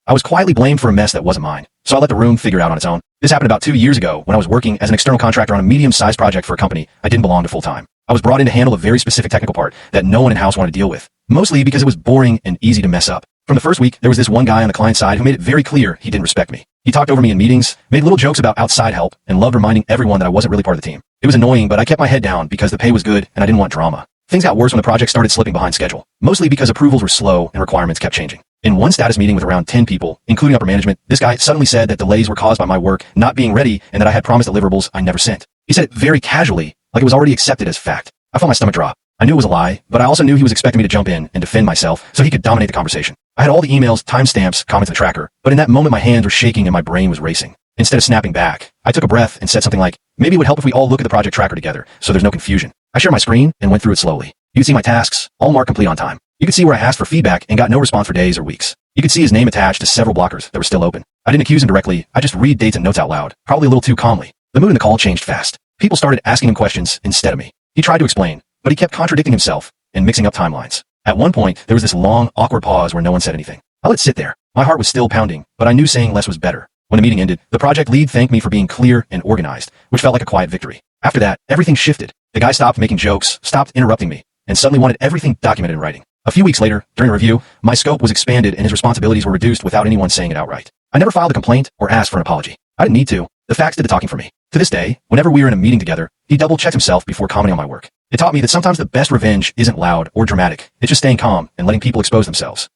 I was quietly blamed for a mess that wasn't mine, so I let the room figure it out on its own. This happened about 2 years ago when I was working as an external contractor on a medium-sized project for a company I didn't belong to full-time. I was brought in to handle a very specific technical part that no one in-house wanted to deal with, mostly because it was boring and easy to mess up. From the first week, there was this one guy on the client side who made it very clear he didn't respect me. He talked over me in meetings, made little jokes about outside help, and loved reminding everyone that I wasn't really part of the team. It was annoying, but I kept my head down because the pay was good and I didn't want drama. Things got worse when the project started slipping behind schedule, mostly because approvals were slow and requirements kept changing. In one status meeting with around 10 people, including upper management, this guy suddenly said that delays were caused by my work not being ready and that I had promised deliverables I never sent. He said it very casually, like it was already accepted as fact. I felt my stomach drop. I knew it was a lie, but I also knew he was expecting me to jump in and defend myself so he could dominate the conversation. I had all the emails, timestamps, comments in the tracker, but in that moment my hands were shaking and my brain was racing. Instead of snapping back, I took a breath and said something like, maybe it would help if we all look at the project tracker together so there's no confusion. I shared my screen and went through it slowly. You could see my tasks, all marked complete on time. You could see where I asked for feedback and got no response for days or weeks. You could see his name attached to several blockers that were still open. I didn't accuse him directly, I just read dates and notes out loud, probably a little too calmly. The mood in the call changed fast. People started asking him questions instead of me. He tried to explain, but he kept contradicting himself and mixing up timelines. At one point, there was this long, awkward pause where no one said anything. I let it sit there. My heart was still pounding, but I knew saying less was better. When the meeting ended, the project lead thanked me for being clear and organized, which felt like a quiet victory. After that, everything shifted. The guy stopped making jokes, stopped interrupting me, and suddenly wanted everything documented in writing. A few weeks later, during a review, my scope was expanded and his responsibilities were reduced without anyone saying it outright. I never filed a complaint or asked for an apology. I didn't need to. The facts did the talking for me. To this day, whenever we were in a meeting together, he double-checked himself before commenting on my work. It taught me that sometimes the best revenge isn't loud or dramatic. It's just staying calm and letting people expose themselves.